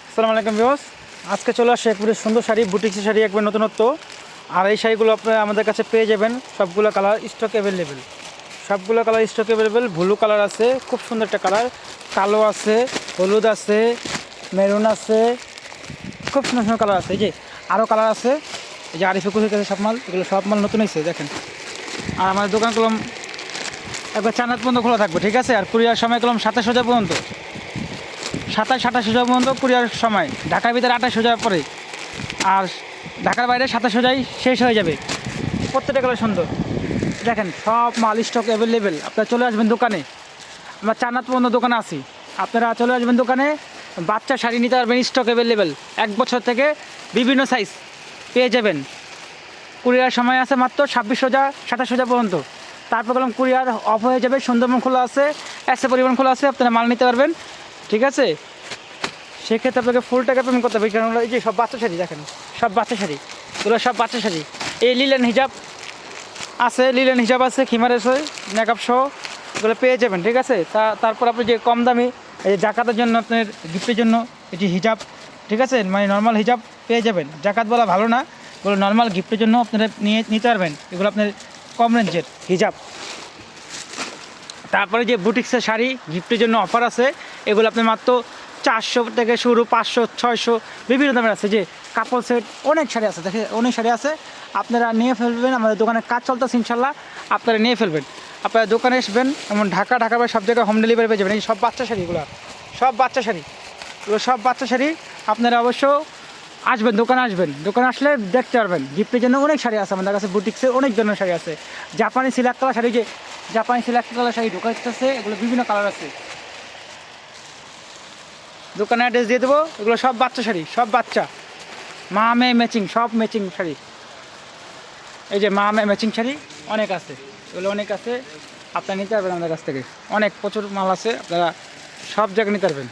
আসসালামু আলাইকুম ভিউয়ার্স, আজকে চলে আসে একবারে সুন্দর শাড়ি, বুটিক্সের শাড়ি, একবার নতুনত্ব। আর এই শাড়িগুলো আপনারা আমাদের কাছে পেয়ে যাবেন। সবগুলো কালার স্টক অ্যাভেলেবেল, সবগুলো colour stock available. Blue colour আছে, খুব সুন্দর একটা কালার, কালো আছে, হলুদ আছে, মেরুন আছে, খুব সুন্দর সুন্দর কালার আছে। এই যে আরও কালার আছে, এই যে আরিফে কুচির কাছে সব মাল, এগুলো সব মাল নতুন হয়েছে দেখেন। আর আমাদের দোকানগুলো একবার 4 রাত পর্যন্ত খোলা থাকবে, ঠিক আছে। আর কুরিয়ার সময় করলাম 27 পর্যন্ত, 27 পর্যন্ত কুরিয়ার সময়। ঢাকার ভিতরে 28 পরে, আর ঢাকার বাইরে 27 শেষ হয়ে যাবে। প্রত্যেকটা কালার সুন্দর দেখেন, সব মাল স্টক অ্যাভেলেবেল। আপনারা চলে আসবেন দোকানে, আমরা 4 রাত পর্যন্ত দোকানে আসি। আপনারা চলে আসবেন দোকানে, বাচ্চা শাড়ি নিতে পারবেন, স্টক অ্যাভেলেবেল। 1 বছর থেকে বিভিন্ন সাইজ পেয়ে যাবেন। কুরিয়ার সময় আছে মাত্র 27 পর্যন্ত। তারপর গেলাম কুরিয়ার অফ হয়ে যাবে। সুন্দরবন খোলা আছে, এসে পরিমাণ খোলা আছে, আপনারা মাল নিতে পারবেন, ঠিক আছে। সেক্ষেত্রে আপনাকে ফুল টাকা পেমেন্ট করতে হবে। কারণ এই যে সব বাচ্চা শাড়ি দেখেন, সব বাচ্চা শাড়ি, এগুলো সব বাচ্চা শাড়ি। এই লিলেন হিজাব আছে, লিলেন হিজাব আছে, খিমার আছে, মেকআপ সহ এগুলো পেয়ে যাবেন, ঠিক আছে। তারপর আপনি যে কম দামি এই যে জাকাতের জন্য, আপনার গিফটের জন্য এটি হিজাব, ঠিক আছে, মানে নর্মাল হিজাব পেয়ে যাবেন। জাকাত বলা ভালো না, এগুলো নর্মাল গিফটের জন্য আপনারা নিতে পারবেন। এগুলো আপনার কম রেঞ্জের হিজাব। তারপরে যে বুটিক্সের শাড়ি গিফটের জন্য অফার আছে, এগুলো আপনার মাত্র 400 থেকে শুরু, 500, 600 বিভিন্ন দামের আছে। যে কাপড় সেট অনেক শাড়ি আছে, দেখে অনেক শাড়ি আছে, আপনারা নিয়ে ফেলবেন। আমাদের দোকানে কাজ চলতেছে, ইনশাল্লাহ আপনারা নিয়ে ফেলবেন। আপনারা দোকানে আসবেন, এমন ঢাকা বাইরে সব জায়গায় হোম ডেলিভারি পেয়ে যাবেন। এই সব বাচ্চা শাড়িগুলো, সব বাচ্চা শাড়ি, এগুলো সব বাচ্চা শাড়ি। আপনারা অবশ্য আসবেন, দোকানে আসবেন, দোকানে আসলে দেখতে পারবেন। গিফটের জন্য অনেক শাড়ি আছে আমাদের কাছে, বুটিক্সের অনেক ধরনের শাড়ি আছে। জাপানি সিল্ক কালার শাড়ি, যে জাপানি সিল্ক কালার শাড়ি ঢোকাইতেছে, এগুলো বিভিন্ন কালার আছে। দোকানে অ্যাড্রেস দিয়ে দেবো। এগুলো সব বাচ্চা শাড়ি, সব বাচ্চা, মা মেয়ে ম্যাচিং, সব ম্যাচিং শাড়ি। এই যে মা মেয়ে ম্যাচিং শাড়ি অনেক আছে, এগুলো অনেক আছে, আপনারা নিতে পারবেন আমাদের কাছ থেকে। অনেক প্রচুর মাল আছে, আপনারা সব জায়গায় নিতে পারবেন।